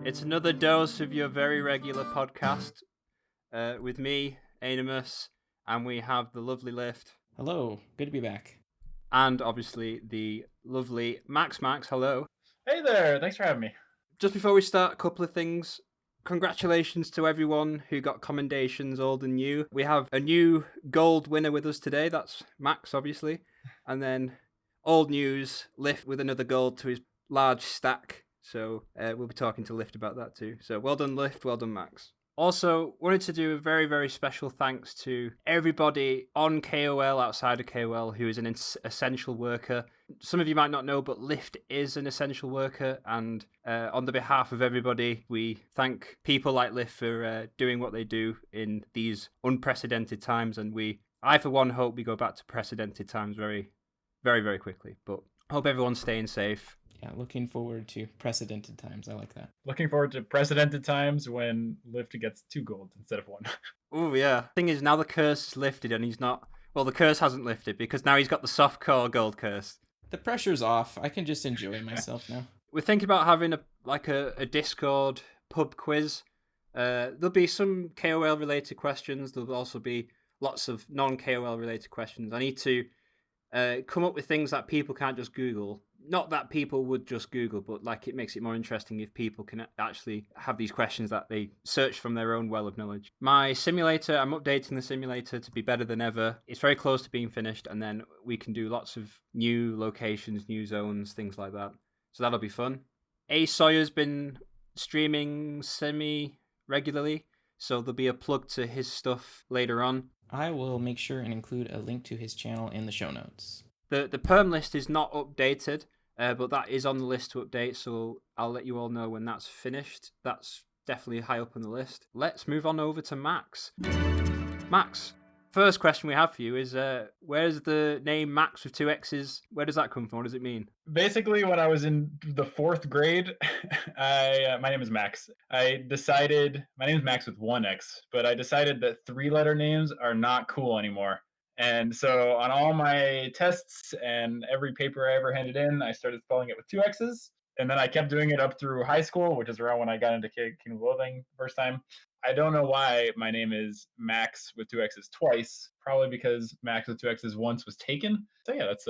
It's another dose of your very regular podcast with me, Aenimus, and we have the lovely Lyft. Hello, good to be back. And obviously the lovely MaxxMaxx. Hello. Hey there, thanks for having me. Just before we start, a couple of things. Congratulations to everyone who got commendations, old and new. We have a new gold winner with us today. That's Max, obviously. And then old news, Lyft with another gold to his large stack. So we'll be talking to Lyft about that too. So well done, Lyft. Well done, Max. Also, wanted to do a very, very special thanks to everybody on KOL, outside of KOL, who is an essential worker. Some of you might not know, but Lyft is an essential worker. And on the behalf of everybody, we thank people like Lyft for doing what they do in these unprecedented times. And I, for one, hope we go back to precedented times very, very, very quickly. But hope everyone's staying safe. Yeah, looking forward to precedented times. I like that. Looking forward to precedented times when Lyft gets 2 golds instead of 1. Oh, yeah. Thing is, now the curse is lifted and he's not... Well, the curse hasn't lifted because now he's got the softcore gold curse. The pressure's off. I can just enjoy myself now. We're thinking about having a Discord pub quiz. There'll be some KOL related questions. There'll also be lots of non-KOL related questions. I need to come up with things that people can't just Google. Not that people would just Google, but like it makes it more interesting if people can actually have these questions that they search from their own well of knowledge. My simulator, I'm updating the simulator to be better than ever. It's very close to being finished, and then we can do lots of new locations, new zones, things like that. So that'll be fun. A. Sawyer's been streaming semi-regularly, so there'll be a plug to his stuff later on. I will make sure and include a link to his channel in the show notes. The perm list is not updated. But that is on the list to update, so I'll let you all know when that's finished. That's definitely high up on the list. Let's move on over to Max. Max, first question we have for you is, where's the name Max with 2 X's? Where does that come from? What does it mean? Basically, when I was in the 4th grade, my name is Max. My name is Max with 1 X, but I decided that 3-letter names are not cool anymore. And so on all my tests and every paper I ever handed in, I started spelling it with 2 X's. And then I kept doing it up through high school, which is around when I got into Kingdom of Loathing the first time. I don't know why my name is Max with 2 X's twice. Probably because Max with 2 X's once was taken. So yeah, that's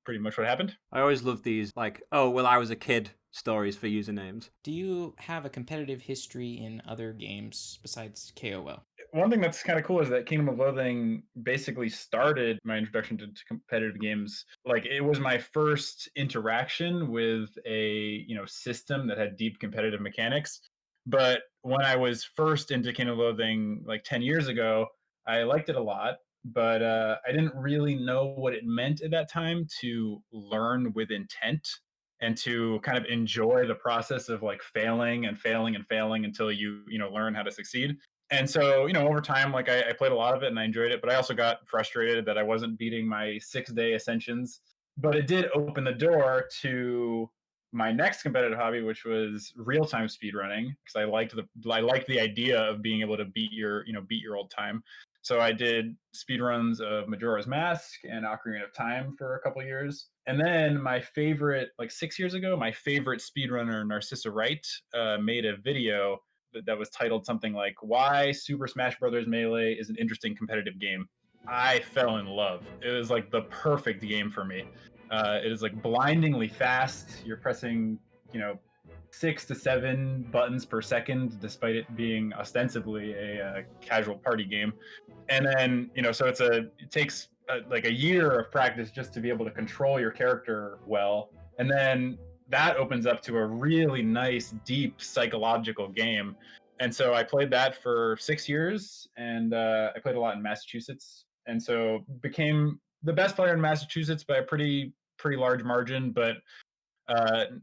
pretty much what happened. I always love these, like, oh, well, I was a kid stories for usernames. Do you have a competitive history in other games besides KOL? One thing that's kind of cool is that Kingdom of Loathing basically started my introduction to competitive games. Like, it was my first interaction with a system that had deep competitive mechanics. But when I was first into Kingdom of Loathing like 10 years ago, I liked it a lot, but I didn't really know what it meant at that time to learn with intent and to kind of enjoy the process of like failing and failing and failing until you learn how to succeed. And so, over time, like I played a lot of it and I enjoyed it, but I also got frustrated that I wasn't beating my 6-day Ascensions. But it did open the door to my next competitive hobby, which was real-time speedrunning, because I liked the idea of being able to beat your old time. So I did speedruns of Majora's Mask and Ocarina of Time for a couple years. And then my favorite, like 6 years ago, my favorite speedrunner, Narcissa Wright, made a video that was titled something like "Why Super Smash Bros. Melee is an Interesting Competitive Game." I fell in love. It was like the perfect game for me. It is like blindingly fast. You're pressing, 6 to 7 buttons per second, despite it being ostensibly a casual party game. And then, so it takes like a year of practice just to be able to control your character well. And then that opens up to a really nice, deep psychological game. And so I played that for 6 years, and I played a lot in Massachusetts. And so became the best player in Massachusetts by a pretty large margin, but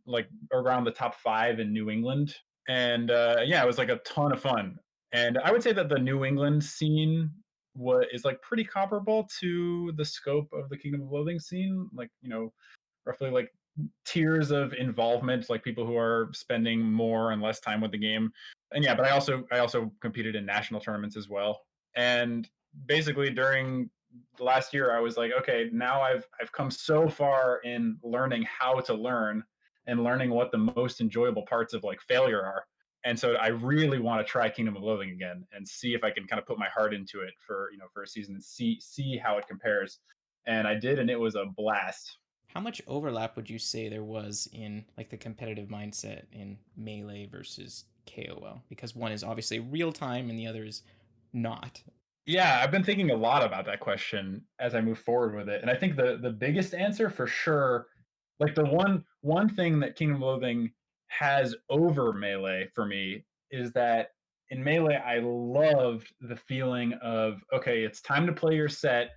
like around the top 5 in New England. And it was like a ton of fun. And I would say that the New England scene is like pretty comparable to the scope of the Kingdom of Loathing scene. Like, roughly like tiers of involvement, like people who are spending more and less time with the game. And but I also competed in national tournaments as well. And basically during the last year, I was like, okay, now I've come so far in learning how to learn and learning what the most enjoyable parts of like failure are. And so I really want to try Kingdom of Loathing again and see if I can kind of put my heart into it for, for a season and see how it compares. And I did, and it was a blast. How much overlap would you say there was in like the competitive mindset in Melee versus KOL? Because one is obviously real time and the other is not. Yeah, I've been thinking a lot about that question as I move forward with it. And I think the biggest answer for sure, like the one thing that Kingdom of Loathing has over Melee for me is that in Melee I loved the feeling of, okay, it's time to play your set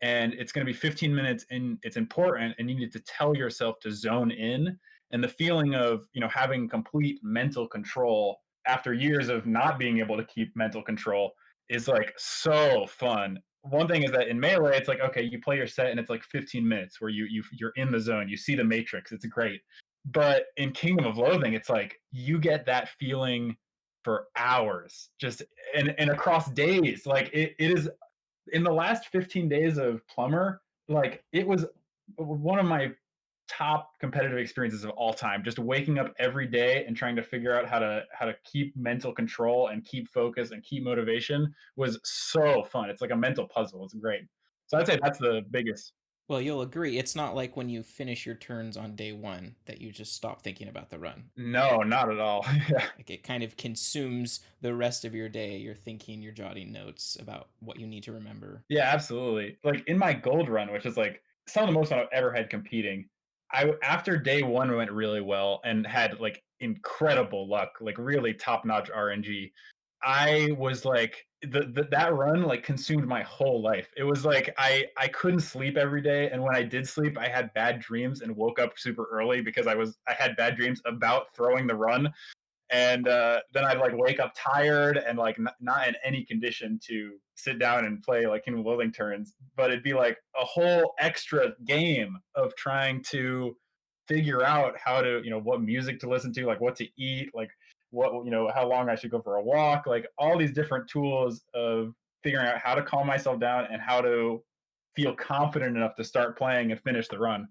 and it's going to be 15 minutes and it's important and you need to tell yourself to zone in, and the feeling of having complete mental control after years of not being able to keep mental control is like so fun. One thing is that in Melee it's like, okay, you play your set and it's like 15 minutes where you're in the zone, you see the matrix, it's great. But in Kingdom of Loathing it's like you get that feeling for hours, just and across days. Like it is in the last 15 days of Plumber, like it was one of my top competitive experiences of all time. Just waking up every day and trying to figure out how to keep mental control and keep focus and keep motivation was so fun. It's like a mental puzzle. It's great. So I'd say that's the biggest. Well, you'll agree. It's not like when you finish your turns on day one that you just stop thinking about the run. No, not at all. Yeah. Like it kind of consumes the rest of your day. You're thinking, you're jotting notes about what you need to remember. Yeah, absolutely. Like in my gold run, which is like some of the most I've ever had competing, I after day one went really well and had like incredible luck, like really top notch RNG. I was like that run like consumed my whole life. It was like I couldn't sleep every day, and when I did sleep, I had bad dreams and woke up super early because I had bad dreams about throwing the run, and then I'd like wake up tired and like not in any condition to sit down and play like Kingdom of Loathing turns. But it'd be like a whole extra game of trying to figure out how to what music to listen to, like what to eat, like what how long I should go for a walk, like all these different tools of figuring out how to calm myself down and how to feel confident enough to start playing and finish the run.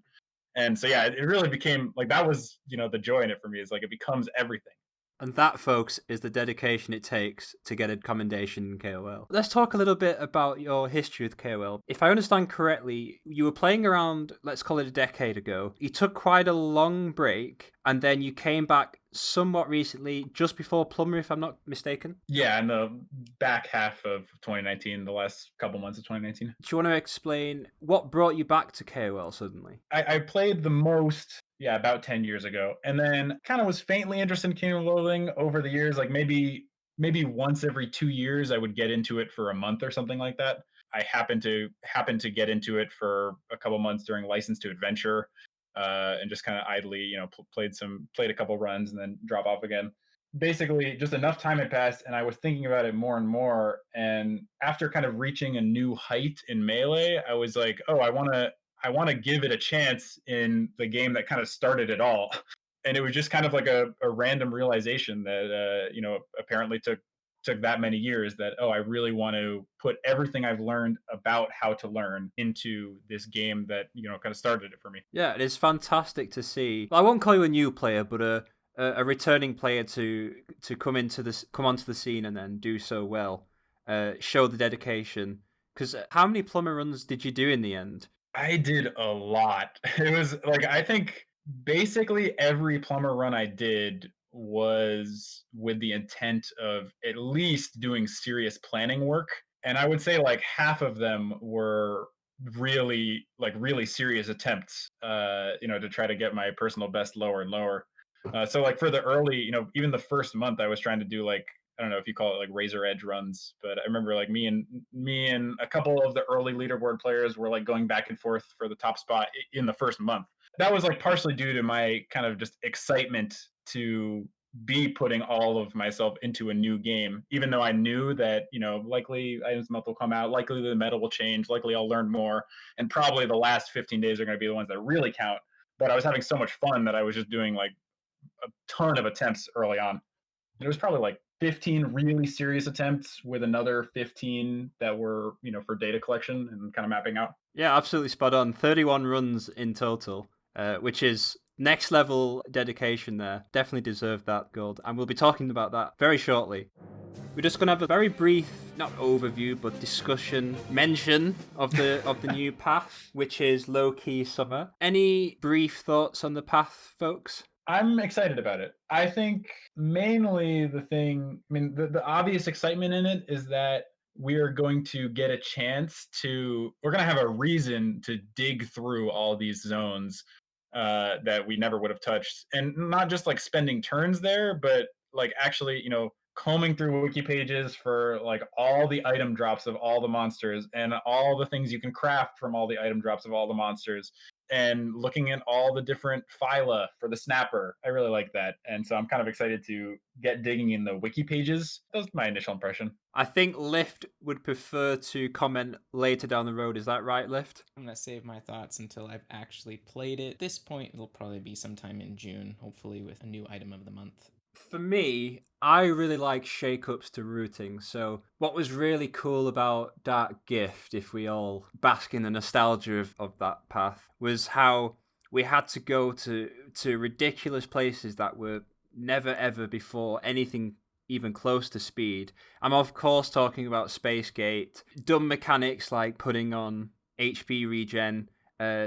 And so yeah, it really became like that was the joy in it for me, is like it becomes everything. And that, folks, is the dedication it takes to get a commendation in KOL. Let's talk a little bit about your history with KOL. If I understand correctly, you were playing around, let's call it a decade ago. You took quite a long break, and then you came back somewhat recently, just before Plumber, if I'm not mistaken. Yeah, in the back half of 2019, the last couple months of 2019. Do you want to explain what brought you back to KOL suddenly? I played the most, yeah, about 10 years ago, and then kind of was faintly interested in Kingdom of Loathing over the years. Like maybe once every 2 years, I would get into it for a month or something like that. I happened to get into it for a couple months during License to Adventure, and just kind of idly, played a couple runs and then drop off again. Basically, just enough time had passed, and I was thinking about it more and more. And after kind of reaching a new height in Melee, I was like, oh, I want to give it a chance in the game that kind of started it all. And it was just kind of like a random realization that apparently took that many years, that I really want to put everything I've learned about how to learn into this game that kind of started it for me. Yeah, it is fantastic to see. I won't call you a new player, but a returning player to come onto the scene and then do so well. Show the dedication. Because how many Plumber runs did you do in the end? I did a lot. It was like, I think basically every Plumber run I did was with the intent of at least doing serious planning work. And I would say like half of them were really serious attempts, to try to get my personal best lower and lower. So like for the early, even the first month, I was trying to do like, I don't know if you call it like razor edge runs, but I remember like me and a couple of the early leaderboard players were like going back and forth for the top spot in the first month. That was like partially due to my kind of just excitement to be putting all of myself into a new game, even though I knew that, likely items melt will come out, likely the meta will change, likely I'll learn more, and probably the last 15 days are going to be the ones that really count. But I was having so much fun that I was just doing like a ton of attempts early on. It was probably like 15 really serious attempts with another 15 that were, for data collection and kind of mapping out. Yeah, absolutely spot on. 31 runs in total, which is Next level dedication there. Definitely deserved that gold. And we'll be talking about that very shortly. We're just going to have a very brief, not overview, but discussion, mention of the new path, which is low-key summer. Any brief thoughts on the path, folks? I'm excited about it. I think mainly the obvious excitement in it is that we are going to get a chance we're going to have a reason to dig through all these zones that we never would have touched. And not just like spending turns there, but like actually, combing through wiki pages for like all the item drops of all the monsters and all the things you can craft from all the item drops of all the monsters, and looking at all the different phyla for the snapper. I really like that. And so I'm kind of excited to get digging in the wiki pages. That's my initial impression. I think Lyft would prefer to comment later down the road. Is that right, Lyft? I'm going to save my thoughts until I've actually played it. At this point, it'll probably be sometime in June, hopefully with a new item of the month. For me, I really like shake-ups to routing. So what was really cool about Dark Gift, if we all bask in the nostalgia of that path, was how we had to go to ridiculous places that were never ever before anything even close to speed. I'm of course talking about Space Gate, dumb mechanics like putting on HP regen,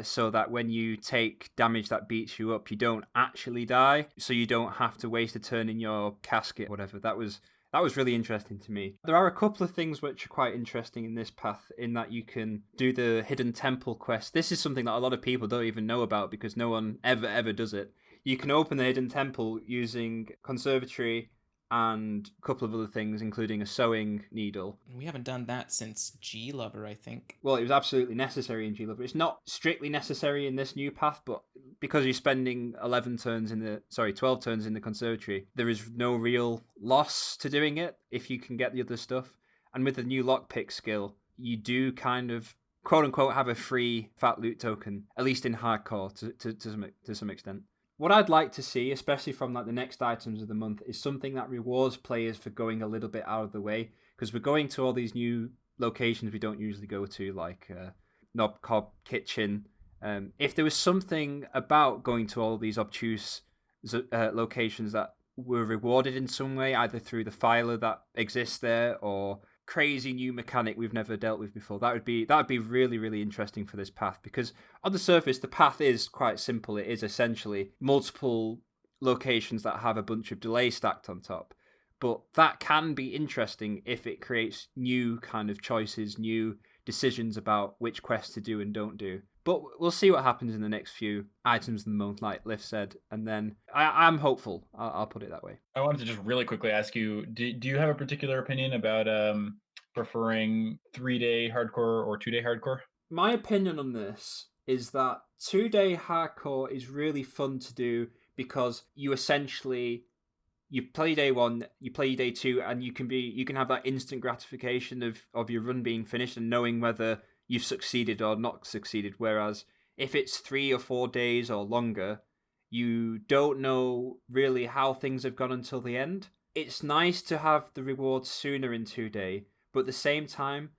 so that when you take damage that beats you up, you don't actually die, so you don't have to waste a turn in your casket, whatever. That was really interesting to me. There are a couple of things which are quite interesting in this path, in that you can do the hidden temple quest. This is something that a lot of people don't even know about because no one ever does it. You can open the hidden temple using conservatory and a couple of other things, including a sewing needle. We haven't done that since G-Lover, I think. Well, it was absolutely necessary in G-Lover. It's not strictly necessary in this new path, but because you're spending 12 turns in the conservatory, there is no real loss to doing it if you can get the other stuff. And with the new lockpick skill, you do kind of, quote-unquote, have a free fat loot token, at least in hardcore to some extent. What I'd like to see, especially from like the next items of the month, is something that rewards players for going a little bit out of the way, because we're going to all these new locations we don't usually go to, like Knob Cob Kitchen. If there was something about going to all these obtuse locations that were rewarded in some way, either through the filer that exists there or crazy new mechanic we've never dealt with before, that would be really, really interesting for this path. Because on the surface, the path is quite simple. It is essentially multiple locations that have a bunch of delay stacked on top, but that can be interesting if it creates new kind of choices, new decisions about which quests to do and don't do. But we'll see what happens in the next few items of the month, like Liv said, and then I'm hopeful. I'll put it that way. I wanted to just really quickly ask you, do you have a particular opinion about preferring 3-day hardcore or 2-day hardcore? My opinion on this is that 2-day hardcore is really fun to do because you essentially, you play day one, you play day two, and you can have that instant gratification of your run being finished and knowing whether you've succeeded or not succeeded. Whereas if it's 3 or 4 days or longer, you don't know really how things have gone until the end. It's nice to have the rewards sooner in 2-day, but at the same time,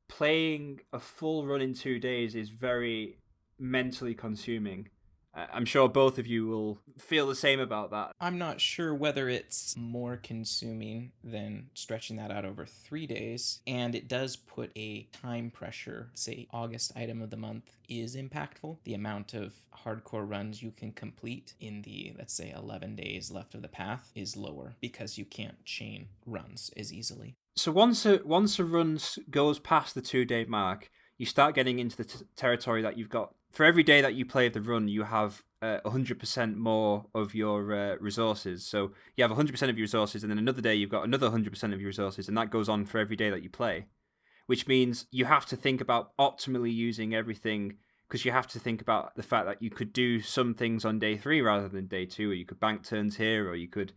playing a full run in 2 days is very mentally consuming. I'm sure both of you will feel the same about that. I'm not sure whether it's more consuming than stretching that out over 3 days, and it does put a time pressure. Say August item of the month is impactful. The amount of hardcore runs you can complete in the, let's say, 11 days left of the path is lower because you can't chain runs as easily. So once a run goes past the 2-day mark, you start getting into the territory that you've got. For every day that you play the run, you have 100% more of your resources. So you have 100% of your resources, and then another day you've got another 100% of your resources, and that goes on for every day that you play. Which means you have to think about optimally using everything, because you have to think about the fact that you could do some things on day 3 rather than day 2, or you could bank turns here, or you could...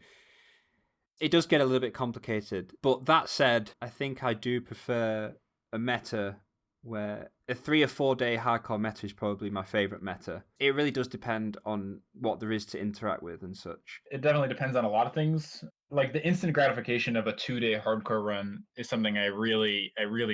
It does get a little bit complicated. But that said, I think I do prefer a meta where a 3 or 4 day hardcore meta is probably my favorite meta. It really does depend on what there is to interact with and such. It definitely depends on a lot of things. like the instant gratification of a 2-day hardcore run is something I really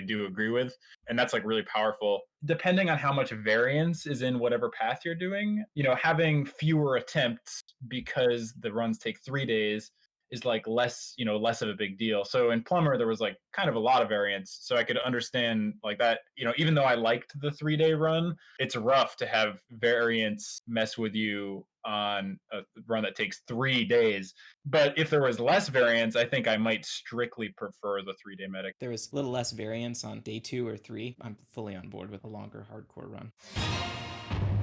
do agree with. And that's like really powerful. Depending on how much variance is in whatever path you're doing, having fewer attempts because the runs take 3 days is like less of a big deal. So in Plumber, there was like kind of a lot of variance. So I could understand like that, even though I liked the 3-day run, it's rough to have variance mess with you on a run that takes 3 days. But if there was less variance, I think I might strictly prefer the 3-day medic. There was a little less variance on day 2 or 3. I'm fully on board with a longer hardcore run.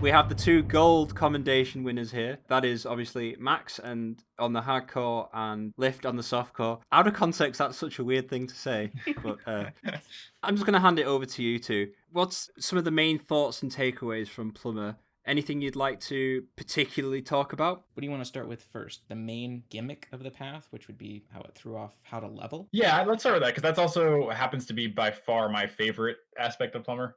We have the 2 gold commendation winners here. That is obviously Maxx and on the hardcore and Lyft on the softcore. Out of context, that's such a weird thing to say, but I'm just going to hand it over to you two. What's some of the main thoughts and takeaways from Plumber? Anything you'd like to particularly talk about? What do you want to start with first? The main gimmick of the path, which would be how it threw off how to level? Yeah, let's start with that, because that's also happens to be by far my favorite aspect of Plumber.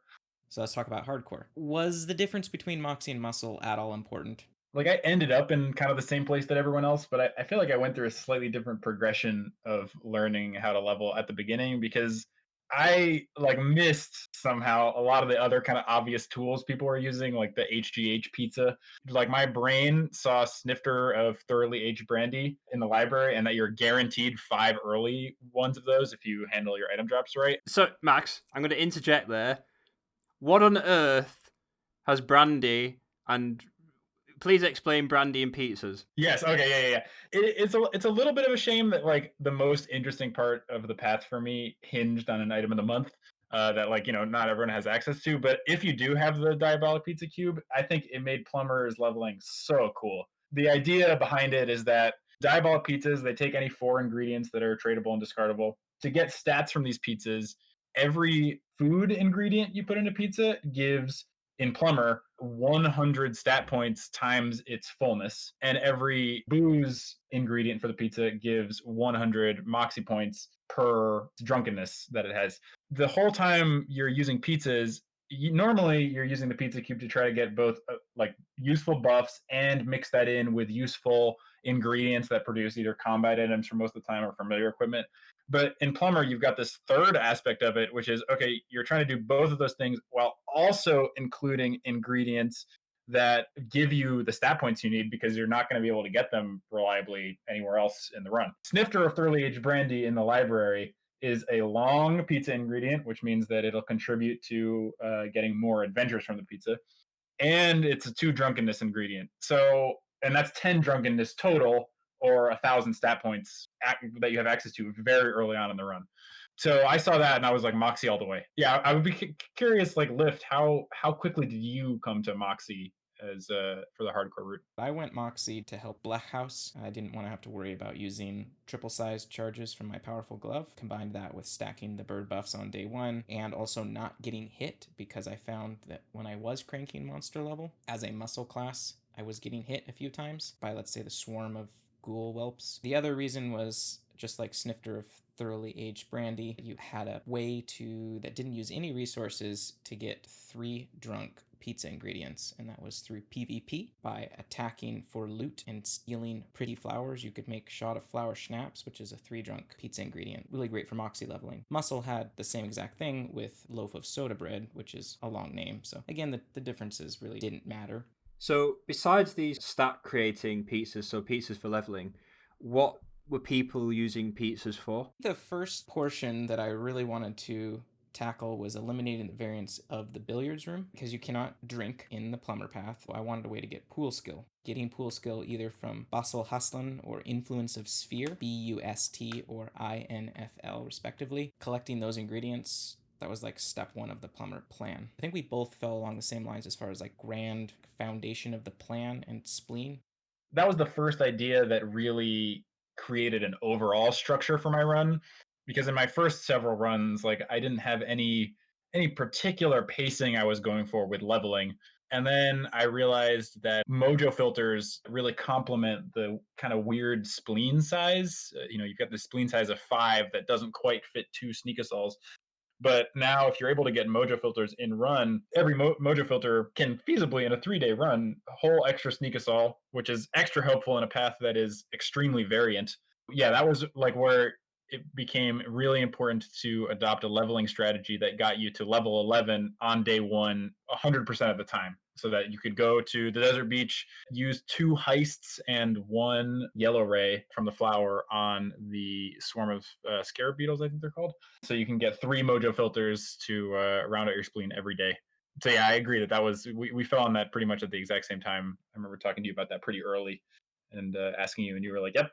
So let's talk about hardcore. Was the difference between Moxie and Muscle at all important? Like I ended up in kind of the same place that everyone else, but I feel like I went through a slightly different progression of learning how to level at the beginning, because I like missed somehow a lot of the other kind of obvious tools people were using, like the HGH pizza. Like my brain saw snifter of thoroughly aged brandy in the library, and that you're guaranteed 5 early ones of those if you handle your item drops right. So, Max, I'm going to interject there. What on earth has brandy and... Please explain brandy and pizzas. Yes. Okay. Yeah. It's a little bit of a shame that like the most interesting part of the path for me hinged on an item of the month that like not everyone has access to. But if you do have the diabolic pizza cube, I think it made Plumber's leveling so cool. The idea behind it is that diabolic pizzas, they take any 4 ingredients that are tradable and discardable. To get stats from these pizzas, every food ingredient you put in a pizza gives, in Plumber, 100 stat points times its fullness, and every booze ingredient for the pizza gives 100 moxie points per drunkenness that it has. The whole time you're using pizzas, normally you're using the pizza cube to try to get both like useful buffs and mix that in with useful ingredients that produce either combat items for most of the time or familiar equipment. But in Plumber, you've got this third aspect of it, which is, okay, you're trying to do both of those things while also including ingredients that give you the stat points you need, because you're not going to be able to get them reliably anywhere else in the run. Snifter of thoroughly aged brandy in the library is a long pizza ingredient, which means that it'll contribute to getting more adventures from the pizza. And it's a 2 drunkenness ingredient. So, and that's 10 drunkenness total, or 1,000 stat points that you have access to very early on in the run. So I saw that and I was like, Moxie all the way. Yeah, I would be curious, like Lyft, how quickly did you come to Moxie as for the hardcore route? I went Moxie to help Black House. I didn't want to have to worry about using triple-sized charges from my powerful glove. Combined that with stacking the bird buffs on day 1, and also not getting hit, because I found that when I was cranking monster level as a muscle class, I was getting hit a few times by, let's say, the swarm of ghoul whelps. The other reason was, just like Snifter of thoroughly aged brandy, you had a way that didn't use any resources to get 3 drunk pizza ingredients, and that was through PvP. By attacking for loot and stealing pretty flowers, you could make shot of flower schnapps, which is a 3 drunk pizza ingredient. Really great for moxie leveling. Muscle had the same exact thing with loaf of soda bread, which is a long name. So again, the differences really didn't matter. So besides these stat creating pizzas, so pizzas for leveling, what were people using pizzas for? The first portion that I really wanted to tackle was eliminating the variance of the billiards room, because you cannot drink in the Plumber path. I wanted a way to get pool skill. Getting pool skill either from Basel Haslan or Influence of Sphere, BUST or INFL respectively. Collecting those ingredients, that was like step 1 of the Plumber plan. I think we both fell along the same lines as far as like grand foundation of the plan and spleen. That was the first idea that really created an overall structure for my run, because in my first several runs, like I didn't have any particular pacing I was going for with leveling. And then I realized that mojo filters really complement the kind of weird spleen size. You've got the spleen size of 5 that doesn't quite fit 2 sneak assaults. But now, if you're able to get mojo filters in run, every mojo filter can feasibly, in a 3-day run, a whole extra sneak assault, which is extra helpful in a path that is extremely variant. Yeah, that was like where it became really important to adopt a leveling strategy that got you to level 11 on day one 100% of the time, so that you could go to the desert beach, use 2 heists and 1 yellow ray from the flower on the swarm of scarab beetles, I think they're called. So you can get 3 mojo filters to round out your spleen every day. So yeah, I agree that was we fell on that pretty much at the exact same time. I remember talking to you about that pretty early and asking you, and you were like, "Yep."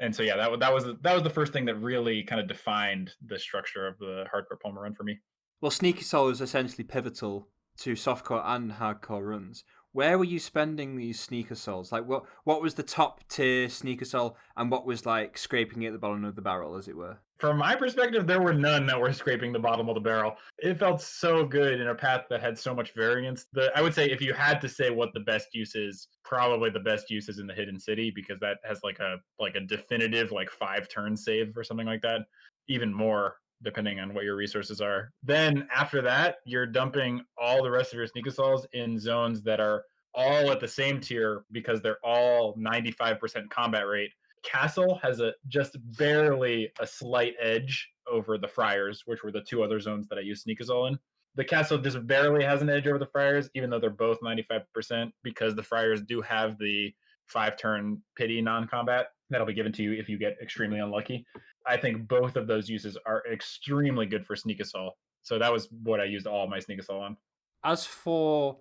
And so yeah, that was the first thing that really kind of defined the structure of the hardcore Plumber run for me. Well, Sneaky Soul is essentially pivotal to softcore and hardcore runs. Where were you spending these Sneaker Souls? Like, what was the top tier Sneaker Soul, and what was like scraping at the bottom of the barrel, as it were? From my perspective, there were none that were scraping the bottom of the barrel. It felt so good in a path that had so much variance. I would say if you had to say what the best use is, probably the best use is in the Hidden City, because that has like a definitive like 5-turn save or something like that. Even more depending on what your resources are. Then after that, you're dumping all the rest of your sneak assaults in zones that are all at the same tier because they're all 95% combat rate. Castle has just barely a slight edge over the Friars, which were the 2 other zones that I used Sneakazol in. The Castle just barely has an edge over the Friars, even though they're both 95%, because the Friars do have the 5-turn pity non-combat that'll be given to you if you get extremely unlucky. I think both of those uses are extremely good for Sneak Assault. So that was what I used all of my Sneak Assault on. As for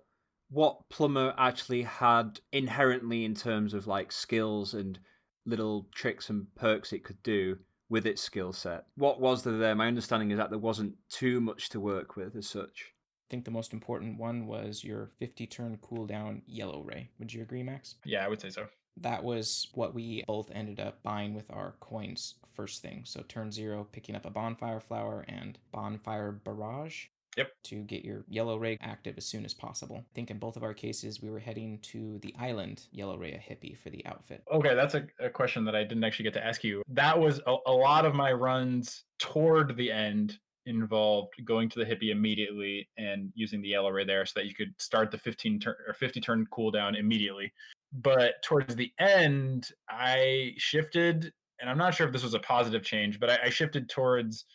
what Plumber actually had inherently in terms of like skills and little tricks and perks it could do with its skill set, what was there? My understanding is that there wasn't too much to work with as such. I think the most important one was your 50-turn cooldown yellow ray. Would you agree, Max? Yeah, I would say so. That was what we both ended up buying with our coins first thing. So turn 0, picking up a bonfire flower and bonfire barrage. Yep. To get your yellow ray active as soon as possible. I think in both of our cases, we were heading to the island yellow ray a hippie for the outfit. Okay, that's a question that I didn't actually get to ask you. That was a lot of my runs toward the end involved going to the hippie immediately and using the yellow ray there so that you could start the 50-turn cooldown immediately. But towards the end, I shifted, and I'm not sure if this was a positive change, but I shifted towards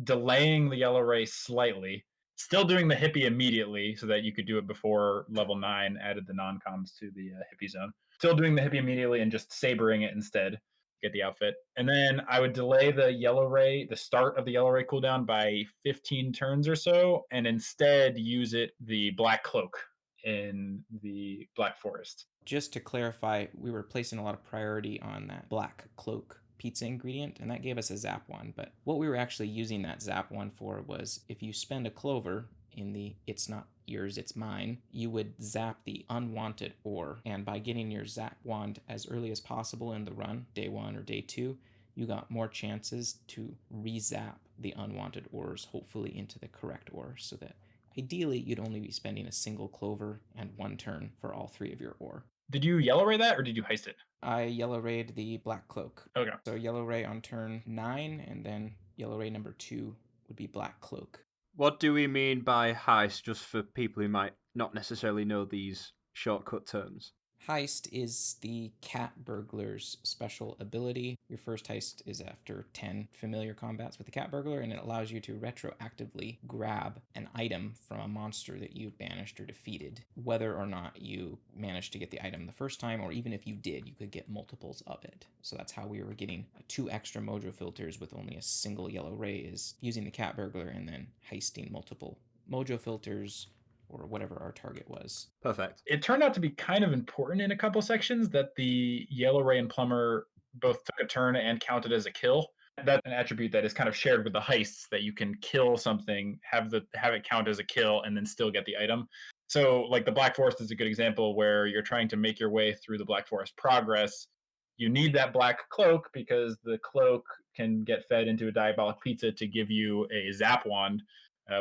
delaying the yellow ray slightly, still doing the hippie immediately so that you could do it before level 9 added the non-coms to the hippie zone. Still doing the hippie immediately and just sabering it instead, get the outfit. And then I would delay the yellow ray, the start of the yellow ray cooldown by 15 turns or so, and instead use the black cloak in the Black Forest. Just to clarify, we were placing a lot of priority on that black cloak pizza ingredient, and that gave us a zap one. But what we were actually using that zap one for was if you spend a clover in the it's not yours, it's mine, you would zap the unwanted ore. And by getting your zap wand as early as possible in the run, day 1 or day 2, you got more chances to re-zap the unwanted ores, hopefully into the correct ore, so that ideally you'd only be spending a single clover and 1 turn for all 3 of your ore. Did you yellow ray that or did you heist it? I yellow rayed the black cloak. Okay. So yellow ray on turn 9, and then yellow ray number 2 would be black cloak. What do we mean by heist, just for people who might not necessarily know these shortcut terms? Heist is the cat burglar's special ability. Your first heist is after 10 familiar combats with the cat burglar, and it allows you to retroactively grab an item from a monster that you banished or defeated, whether or not you managed to get the item the first time, or even if you did, you could get multiples of it. So that's how we were getting 2 extra mojo filters with only a single yellow ray, is using the cat burglar and then heisting multiple mojo filters or whatever our target was. Perfect. It turned out to be kind of important in a couple sections that the yellow ray and plumber both took a turn and counted as a kill. That's an attribute that is kind of shared with the heists, that you can kill something, have it count as a kill, and then still get the item. So like the Black Forest is a good example where you're trying to make your way through the Black Forest progress. You need that black cloak because the cloak can get fed into a diabolic pizza to give you a zap wand,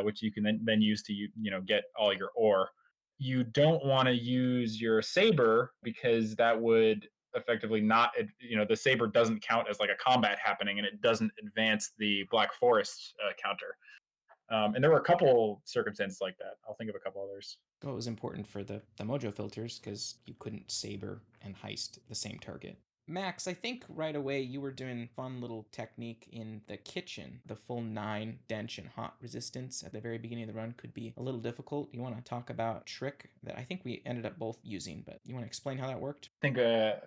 which you can then use to get all your ore. You don't want to use your saber because that would effectively not, the saber doesn't count as like a combat happening, and it doesn't advance the Black Forest counter. And there were a couple circumstances like that. I'll think of a couple others. Well, it was important for the mojo filters because you couldn't saber and heist the same target. Max, I think right away you were doing fun little technique in the kitchen. The full 9 dench and hot resistance at the very beginning of the run could be a little difficult. You want to talk about trick that I think we ended up both using, but you want to explain how that worked? I think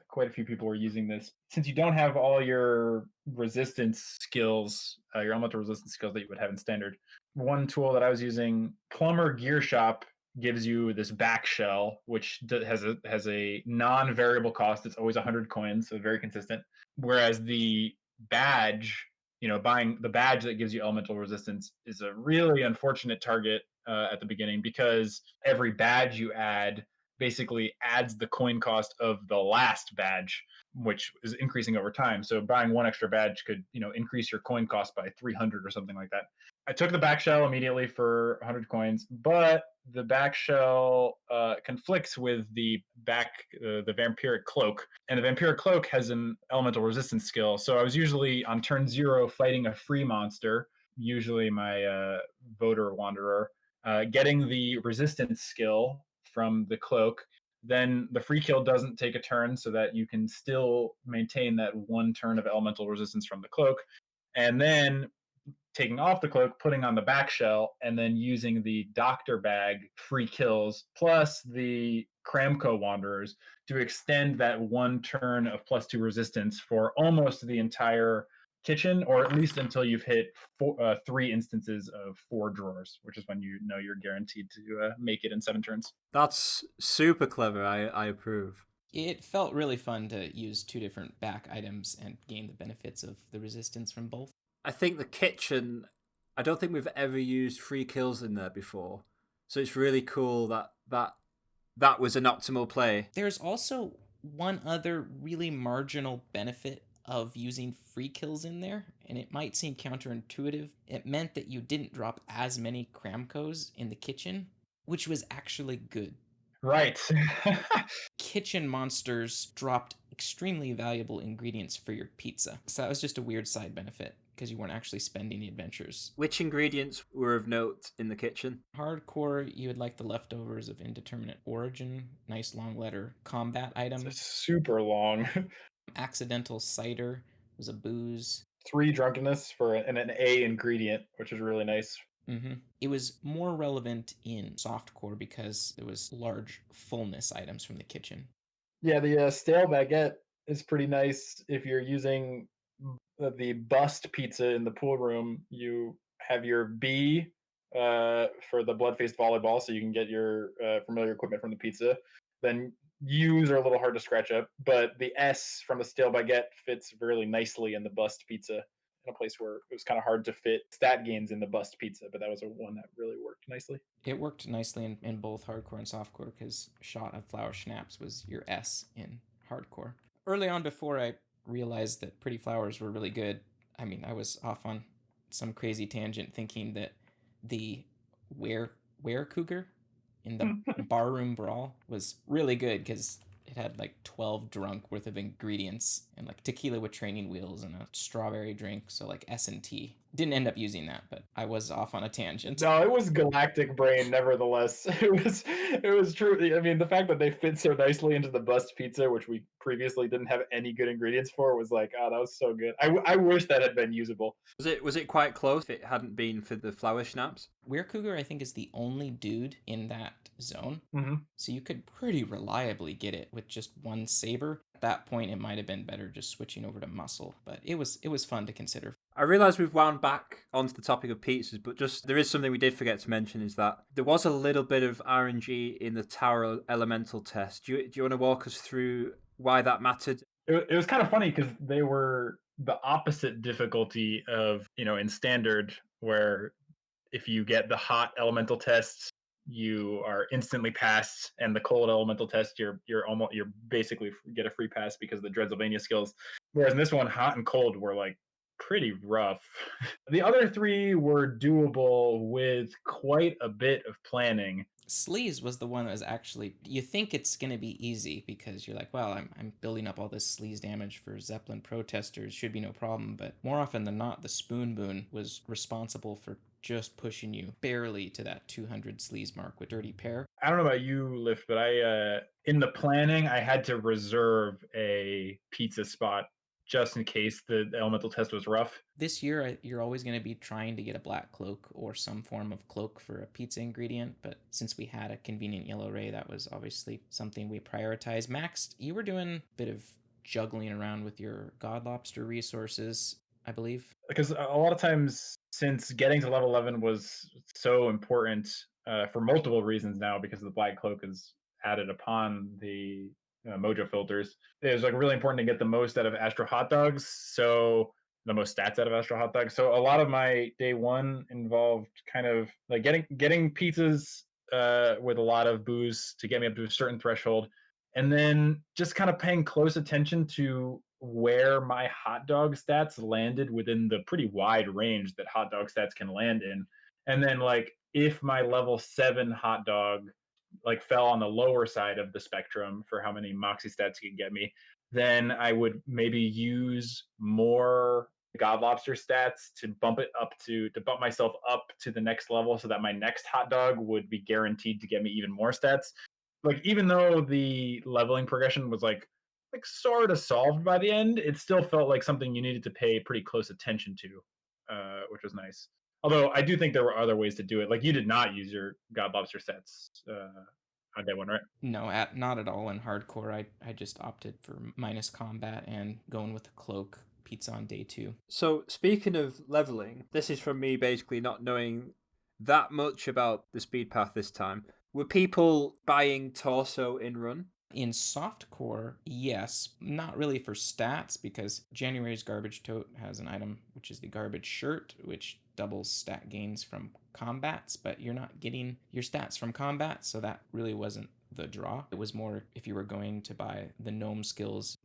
quite a few people were using this. Since you don't have all your resistance skills, your elemental resistance skills that you would have in standard, one tool that I was using, Plumber Gear Shop, gives you this back shell, which has a non-variable cost. It's always 100 coins, so very consistent. Whereas the badge, buying the badge that gives you elemental resistance is a really unfortunate target at the beginning, because every badge you add basically adds the coin cost of the last badge, which is increasing over time. So buying one extra badge could, increase your coin cost by 300 or something like that. I took the back shell immediately for 100 coins, but the back shell conflicts with the vampiric cloak, and the vampiric cloak has an elemental resistance skill. So I was usually on turn 0 fighting a free monster, usually my voter wanderer, getting the resistance skill from the cloak. Then the free kill doesn't take a turn, so that you can still maintain that 1 turn of elemental resistance from the cloak, and then taking off the cloak, putting on the back shell, and then using the doctor bag free kills plus the Kramko Wanderers to extend that 1 turn of +2 resistance for almost the entire kitchen, or at least until you've hit 3 instances of 4 drawers, which is when you know you're guaranteed to make it in 7 turns. That's super clever. I approve. It felt really fun to use 2 different back items and gain the benefits of the resistance from both. I think the kitchen, I don't think we've ever used free kills in there before. So it's really cool that was an optimal play. There's also one other really marginal benefit of using free kills in there, and it might seem counterintuitive. It meant that you didn't drop as many Kramkos in the kitchen, which was actually good. Right. Kitchen monsters dropped extremely valuable ingredients for your pizza. So that was just a weird side benefit, because you weren't actually spending the adventures. Which ingredients were of note in the kitchen? Hardcore, you would like the leftovers of indeterminate origin, nice long letter combat item. It's super long. Accidental cider was a booze. 3 drunkenness for an A ingredient, which is really nice. It was more relevant in softcore because there was large fullness items from the kitchen. Yeah, the stale baguette is pretty nice. If you're using the bust pizza in the pool room, you have your B for the blood-faced volleyball, so you can get your familiar equipment from the pizza. Then U's are a little hard to scratch up, but the S from the stale baguette fits really nicely in the bust pizza, in a place where it was kind of hard to fit stat gains in the bust pizza, but that was one that really worked nicely. It worked nicely in both hardcore and softcore, because shot of flower schnapps was your S in hardcore. Early on, before I realized that pretty flowers were really good, I was off on some crazy tangent thinking that the were cougar in the barroom brawl was really good, because it had like 12 drunk worth of ingredients and like tequila with training wheels and a strawberry drink, so like S&T. Didn't end up using that, but I was off on a tangent. No, it was galactic brain, nevertheless. It was true. I mean, the fact that they fit so nicely into the bust pizza, which we previously didn't have any good ingredients for, was like, oh, that was so good. I wish that had been usable. Was it quite close if it hadn't been for the flower schnapps? Cougar, I think, is the only dude in that zone, Mm-hmm. so you could pretty reliably get it with just 1 saber. At that point, it might have been better just switching over to muscle, but it was fun to consider. I realise we've wound back onto the topic of pizzas, but just there is something we did forget to mention, is that there was a little bit of RNG in the Tower Elemental test. Do you want to walk us through why that mattered? It was kind of funny because they were the opposite difficulty of, in standard, where if you get the hot elemental test, you are instantly passed, and the cold elemental test, you're basically get a free pass because of the Dreadsylvania skills. Whereas in this one, hot and cold were like pretty rough. The other 3 were doable with quite a bit of planning. Sleaze was the one that was actually, you think it's going to be easy because you're like, well, I'm building up all this sleaze damage for Zeppelin protesters, should be no problem. But more often than not, the Spoon Boon was responsible for just pushing you barely to that 200 sleaze mark with Dirty Pair. I don't know about you, Lyft, but I in the planning I had to reserve a pizza spot just in case the elemental test was rough. This year, you're always going to be trying to get a black cloak or some form of cloak for a pizza ingredient, but since we had a convenient yellow ray, that was obviously something we prioritized. Max, you were doing a bit of juggling around with your God Lobster resources, I believe. Because a lot of times, since getting to level 11 was so important for multiple reasons now, because the black cloak is added upon the mojo filters, it was like really important to get the most out of Astro hot dogs. So the most stats out of Astro hot dogs. So a lot of my day one involved kind of like getting pizzas with a lot of booze to get me up to a certain threshold, and then just kind of paying close attention to where my hot dog stats landed within the pretty wide range that hot dog stats can land in. And then like if my level 7 hot dog like fell on the lower side of the spectrum for how many moxie stats you can get me, then I would maybe use more God Lobster stats to bump myself up to the next level so that my next hot dog would be guaranteed to get me even more stats. Like even though the leveling progression was like sort of solved by the end, it still felt like something you needed to pay pretty close attention to, which was nice. Although I do think there were other ways to do it. Like you did not use your God Lobster sets on day one, right? No, not at all in hardcore. I just opted for minus combat and going with the cloak pizza on day 2. So speaking of leveling, this is from me basically not knowing that much about the speed path this time. Were people buying torso in run? In softcore, yes, not really for stats, because January's garbage tote has an item which is the garbage shirt, which doubles stat gains from combats, but you're not getting your stats from combat, so that really wasn't the draw. It was more if you were going to buy the gnome skills,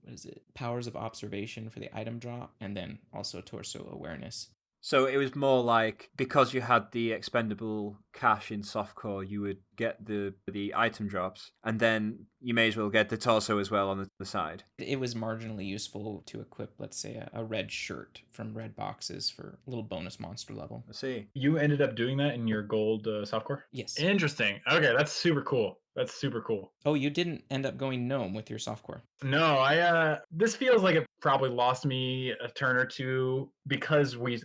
powers of observation for the item drop, and then also torso awareness. So it was more like because you had the expendable cash in softcore, you would get the item drops, and then you may as well get the torso as well on the side. It was marginally useful to equip, let's say, a red shirt from red boxes for a little bonus monster level. I see. You ended up doing that in your gold softcore? Yes. Interesting. Okay, that's super cool. That's super cool. Oh, you didn't end up going gnome with your softcore? No, I this feels like it probably lost me a turn or two because we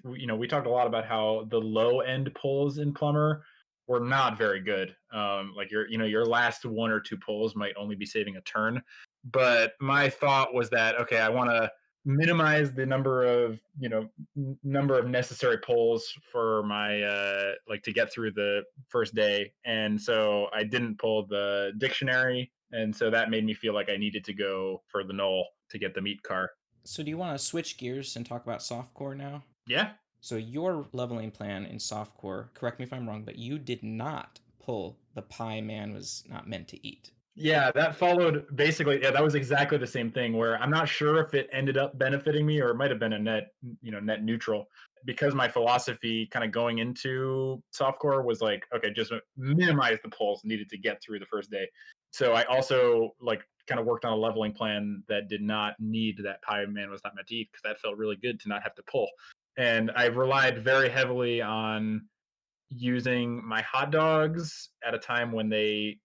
talked a lot about how the low end pulls in Plumber were not very good. Like your last one or two pulls might only be saving a turn. But my thought was that okay, I want to minimize the number of necessary pulls for my like to get through the first day, and so I didn't pull the dictionary, and so that made me feel like I needed to go for the null to get the meat car. So do you want to switch gears and talk about softcore now? Yeah. So your leveling plan in softcore, correct me if I'm wrong, but you did not pull the pie man was not meant to eat. Yeah, that followed basically. Yeah, that was exactly the same thing. Where I'm not sure if it ended up benefiting me or it might have been a net neutral, because my philosophy kind of going into softcore was like, okay, just minimize the pulls needed to get through the first day. So I also like kind of worked on a leveling plan that did not need that pie man was not meant to eat, because that felt really good to not have to pull. And I relied very heavily on using my hot dogs at a time when they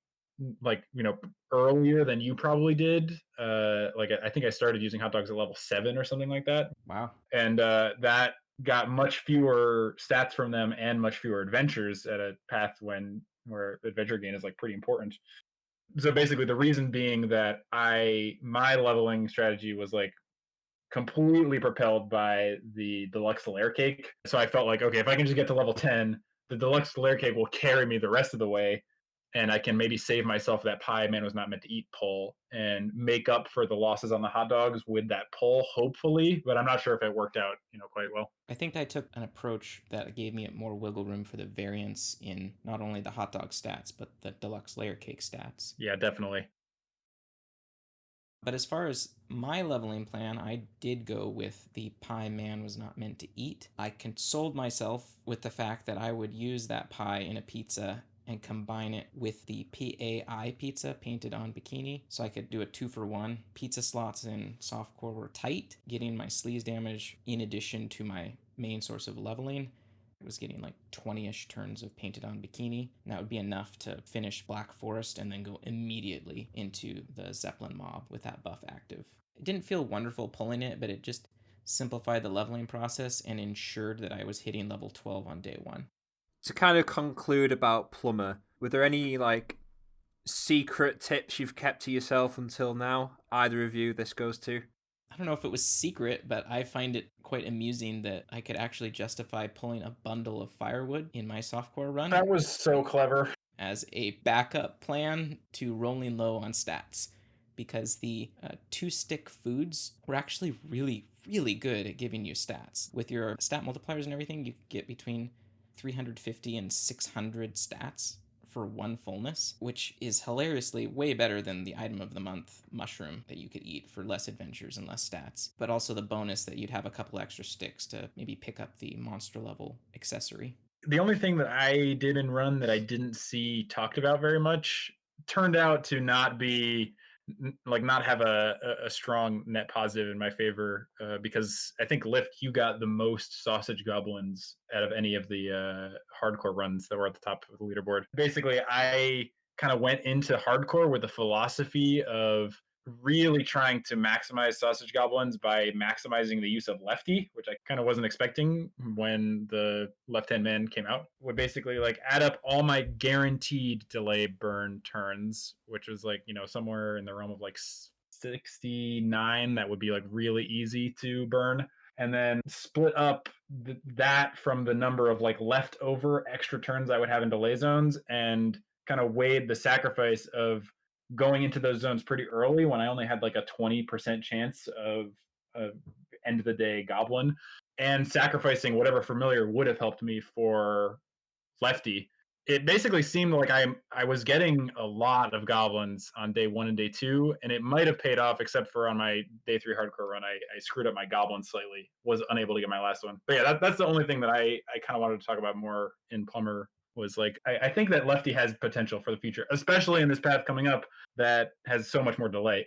earlier than you probably did. Like I think I started using hot dogs at level 7 or something like that. Wow. And that got much fewer stats from them and much fewer adventures at a path where adventure gain is like pretty important. So basically the reason being that my leveling strategy was like completely propelled by the deluxe layer cake. So I felt like, okay, if I can just get to level 10, the deluxe layer cake will carry me the rest of the way, and I can maybe save myself that pie man was not meant to eat pull and make up for the losses on the hot dogs with that pull, hopefully. But I'm not sure if it worked out, quite well. I think I took an approach that gave me more wiggle room for the variance in not only the hot dog stats, but the deluxe layer cake stats. Yeah, definitely. But as far as my leveling plan, I did go with the pie man was not meant to eat. I consoled myself with the fact that I would use that pie in a pizza and combine it with the PAI pizza painted on bikini, so I could do a 2-for-1. Pizza slots in softcore were tight, getting my sleaze damage in addition to my main source of leveling. was getting like 20-ish turns of painted on bikini, and that would be enough to finish Black Forest and then go immediately into the Zeppelin mob with that buff active. It didn't feel wonderful pulling it, but it just simplified the leveling process and ensured that I was hitting level 12 on day 1. To kind of conclude about Plumber, were there any like secret tips you've kept to yourself until now? Either of you this goes to? I don't know if it was secret, but I find it quite amusing that I could actually justify pulling a bundle of firewood in my softcore run. That was so clever. As a backup plan to rolling low on stats, because the 2-stick foods were actually really, really good at giving you stats. With your stat multipliers and everything, you could get between 350 and 600 stats for 1 fullness, which is hilariously way better than the item of the month mushroom that you could eat for less adventures and less stats, but also the bonus that you'd have a couple extra sticks to maybe pick up the monster level accessory. The only thing that I did in run that I didn't see talked about very much turned out to not be not have a strong net positive in my favor, because I think Lyft, you got the most sausage goblins out of any of the hardcore runs that were at the top of the leaderboard. Basically, I kind of went into hardcore with the philosophy of really trying to maximize sausage goblins by maximizing the use of lefty, which I kind of wasn't expecting when the left-hand man came out. Would basically like add up all my guaranteed delay burn turns, which was like, somewhere in the realm of like 69 that would be like really easy to burn, and then split up that from the number of like leftover extra turns I would have in delay zones, and kind of weighed the sacrifice of going into those zones pretty early when I only had like a 20% chance of end of the day goblin, and sacrificing whatever familiar would have helped me for lefty. It basically seemed like I was getting a lot of goblins on day 1 and day 2, and it might have paid off, except for on my day 3 hardcore run, I screwed up my goblins slightly, was unable to get my last one. But yeah, that's the only thing that I kind of wanted to talk about more in Plumber, was like, I think that lefty has potential for the future, especially in this path coming up that has so much more delay.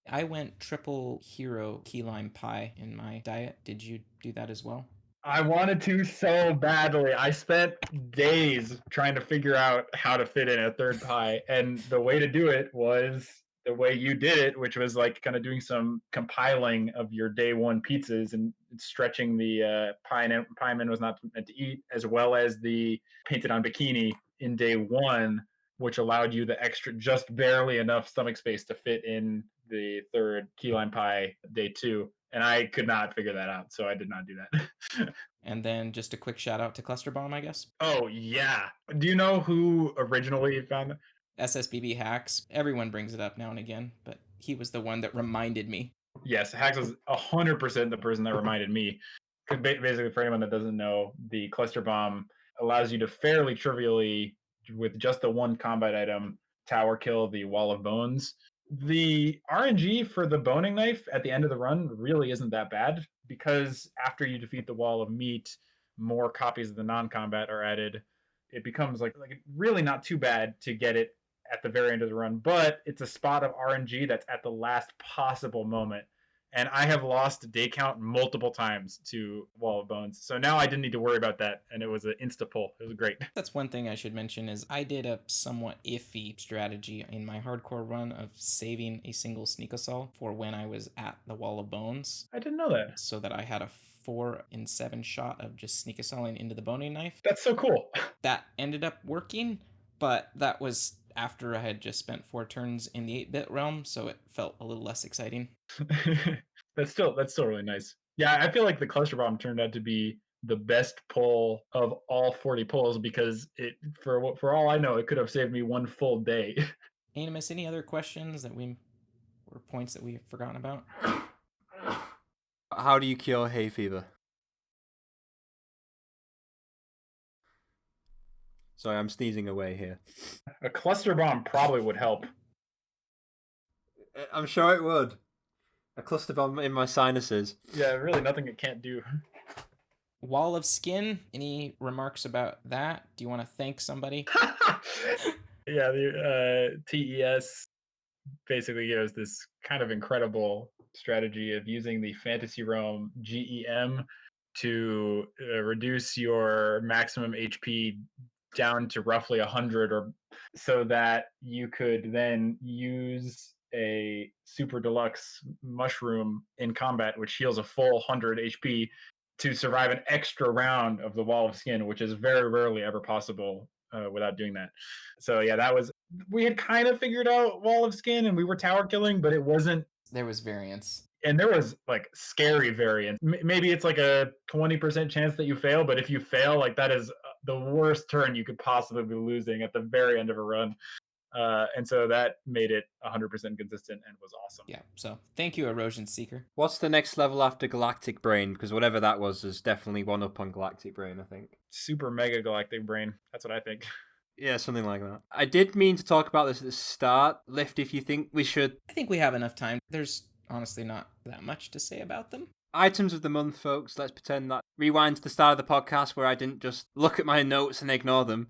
I went triple hero key lime pie in my diet. Did you do that as well? I wanted to so badly. I spent days trying to figure out how to fit in a third pie, and the way to do it was the way you did it, which was like kind of doing some compiling of your day 1 pizzas and stretching the pie man was not meant to eat, as well as the painted on bikini in day 1, which allowed you the extra, just barely enough stomach space to fit in the third key lime pie day 2. And I could not figure that out, so I did not do that. And then just a quick shout out to Cluster Bomb, I guess. Oh, yeah. Do you know who originally found it? SSBB Hacks. Everyone brings it up now and again, but he was the one that reminded me. Yes, Hacks was 100% the person that reminded me. Because basically, for anyone that doesn't know, the Cluster Bomb allows you to fairly trivially, with just the one combat item, tower kill the Wall of Bones. The RNG for the boning knife at the end of the run really isn't that bad, because after you defeat the Wall of Meat, more copies of the non-combat are added. It becomes like really not too bad to get it at the very end of the run, but it's a spot of RNG that's at the last possible moment. And I have lost day count multiple times to Wall of Bones. So now I didn't need to worry about that, and it was an insta pull. It was great. That's one thing I should mention is I did a somewhat iffy strategy in my hardcore run of saving a single sneak assault for when I was at the Wall of Bones. I didn't know that. So that I had a 4 in 7 shot of just sneak assaulting into the boning knife. That's so cool. That ended up working, but that was after I had just spent 4 turns in the 8-bit realm, so it felt a little less exciting. That's still really nice. Yeah, I feel like the Cluster Bomb turned out to be the best pull of all 40 pulls, because it, for all I know, it could have saved me 1 full day. Aenimus, any other questions or points that we've forgotten about? How do you cure hay fever? Sorry, I'm sneezing away here. A Cluster Bomb probably would help. I'm sure it would. A cluster bomb in my sinuses. Yeah, really nothing it can't do. Wall of Skin, any remarks about that? Do you want to thank somebody? Yeah, the TES basically gives this kind of incredible strategy of using the Fantasy Realm GEM to reduce your maximum HP down to roughly 100, or so that you could then use a super deluxe mushroom in combat, which heals a full 100 HP to survive an extra round of the Wall of Skin, which is very rarely ever possible without doing that. So yeah, we had kind of figured out Wall of Skin and we were tower killing, but it wasn't. There was variance. And there was like scary variance. Maybe it's like a 20% chance that you fail, but if you fail, like that is the worst turn you could possibly be losing at the very end of a run. And so that made it 100% consistent and was awesome. Yeah, so thank you, Erosion Seeker. What's the next level after Galactic Brain? Because whatever that was is definitely one up on Galactic Brain, I think. Super mega galactic brain. That's what I think. Yeah, something like that. I did mean to talk about this at the start. Lyft, if you think we should. I think we have enough time. There's honestly not that much to say about them. Items of the month, folks. Let's pretend that. Rewind to the start of the podcast where I didn't just look at my notes and ignore them.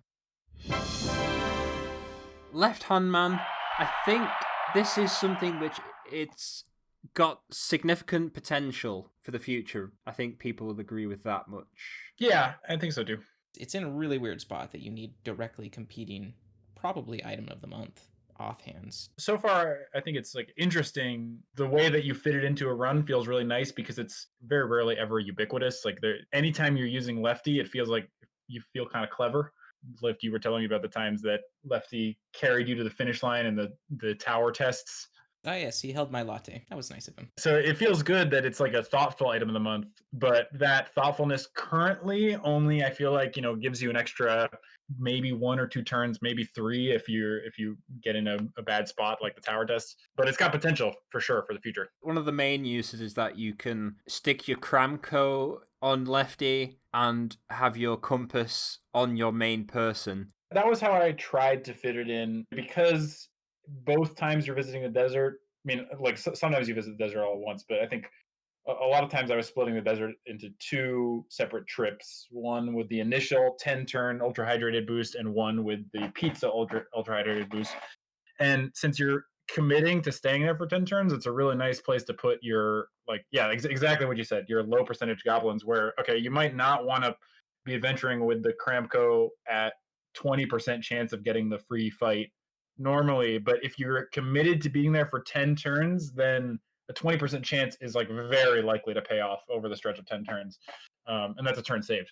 Left Hand Man. I think this is something which it's got significant potential for the future. I think people will agree with that much. Yeah, I think so too. It's in a really weird spot that you need directly competing, probably item of the month, offhands. So far, I think it's like interesting. The way that you fit it into a run feels really nice because it's very rarely ever ubiquitous. Like anytime you're using Lefty, it feels like you feel kind of clever. Lyft, you were telling me about the times that Lefty carried you to the finish line in the tower tests. Ah, yes, he held my latte. That was nice of him. So it feels good that it's like a thoughtful item of the month, but that thoughtfulness currently only, I feel like, gives you an extra maybe 1 or 2 turns, maybe 3 if you get in a bad spot like the tower test. But it's got potential for sure for the future. One of the main uses is that you can stick your Kramko on Lefty and have your compass on your main person. That was how I tried to fit it in, because both times you're visiting the desert. I mean, like sometimes you visit the desert all at once, but I think a lot of times I was splitting the desert into 2 separate trips. One with the initial 10-turn ultra hydrated boost, and one with the pizza ultra hydrated boost. And since you're committing to staying there for 10 turns, it's a really nice place to put your, exactly what you said, your low percentage goblins, where, okay, you might not want to be adventuring with the Kramko at 20% chance of getting the free fight normally, but if you're committed to being there for 10 turns, then a 20% chance is like very likely to pay off over the stretch of 10 turns. And that's a turn saved.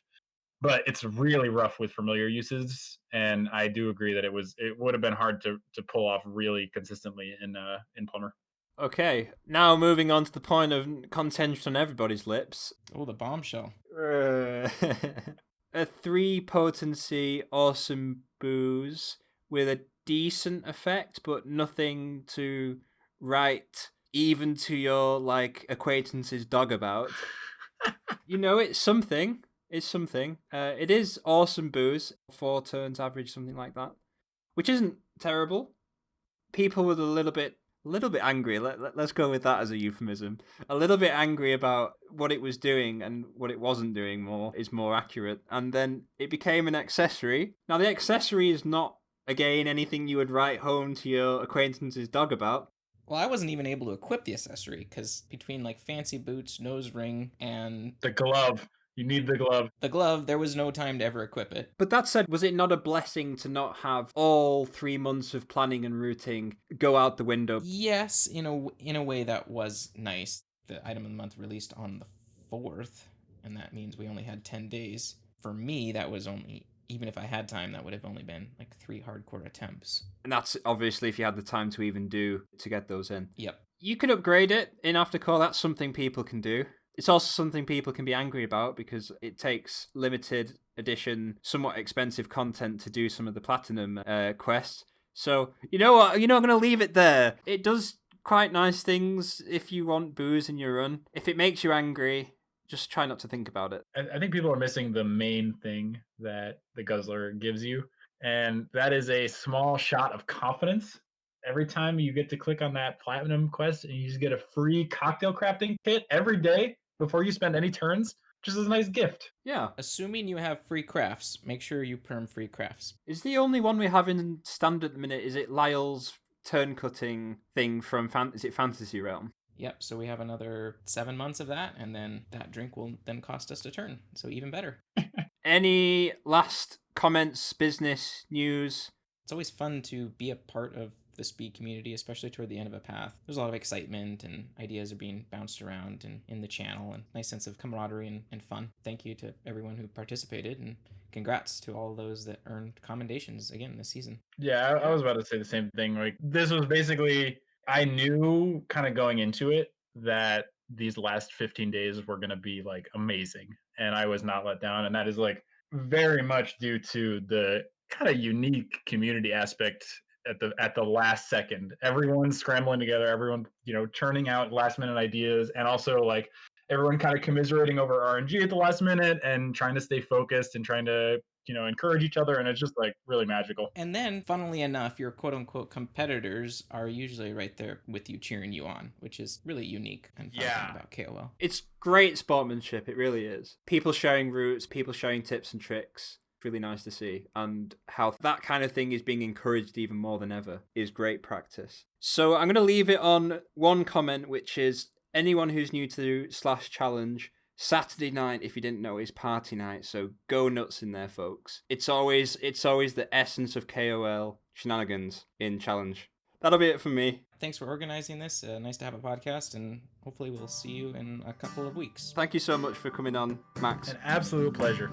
But it's really rough with familiar uses, and I do agree that it would have been hard to pull off really consistently in Plumber. Okay, now moving on to the point of contention on everybody's lips. Oh, the bombshell. A 3 potency awesome booze with a decent effect, but nothing to write even to your acquaintance's dog about. It's something. It's something. It is awesome booze. 4 turns average, something like that, which isn't terrible. People were a little bit angry. Let's go with that as a euphemism. A little bit angry about what it was doing, and what it wasn't doing is more accurate. And then it became an accessory. Now the accessory is not, again, anything you would write home to your acquaintance's dog about. Well, I wasn't even able to equip the accessory, because between fancy boots, nose ring, and the glove. You need the glove. The glove, there was no time to ever equip it. But that said, was it not a blessing to not have all 3 months of planning and routing go out the window? Yes, in a way that was nice. The item of the month released on the 4th, and that means we only had 10 days. For me, that was only, even if I had time, that would have only been 3 hardcore attempts. And that's obviously if you had the time to even do to get those in. Yep. You can upgrade it in Aftercore. That's something people can do. It's also something people can be angry about, because it takes limited edition, somewhat expensive content to do some of the platinum quests. So, you know what? You're not going to leave it there. It does quite nice things if you want booze in your run. If it makes you angry, just try not to think about it. I think people are missing the main thing that the Guzzlr gives you, and that is a small shot of confidence. Every time you get to click on that platinum quest, and you just get a free cocktail crafting kit every day before you spend any turns, just as a nice gift. Yeah. Assuming you have free crafts, make sure you perm free crafts. Is the only one we have in standard at the minute, is it Lyle's turn cutting thing from Fantasy Realm? Yep, so we have another 7 months of that, and then that drink will then cost us a turn, so even better. Any last comments, business, news? It's always fun to be a part of the speed community, especially toward the end of a path. There's a lot of excitement and ideas are being bounced around and in the channel, and nice sense of camaraderie and fun. Thank you to everyone who participated, and congrats to all those that earned commendations again this season. Yeah, I was about to say the same thing. Like, this was basically, I knew kind of going into it that these last 15 days were going to be like amazing, and I was not let down. And that is like very much due to the kind of unique community aspect at the last second. Everyone scrambling together, everyone, churning out last minute ideas, and also like everyone kind of commiserating over RNG at the last minute and trying to stay focused and trying to encourage each other, and it's just like really magical. And then, funnily enough, your quote unquote competitors are usually right there with you, cheering you on, which is really unique and fun thing about KOL. It's great sportsmanship, it really is. People sharing routes, people sharing tips and tricks. Really nice to see, and how that kind of thing is being encouraged even more than ever is great practice. So I'm going to leave it on one comment, which is anyone who's new to /challenge, Saturday night, if you didn't know, is party night, so go nuts in there, folks. It's always the essence of KOL shenanigans in challenge. That'll be it from me. Thanks for organizing this. Nice to have a podcast, and hopefully we'll see you in a couple of weeks. Thank you so much for coming on, Max. An absolute pleasure.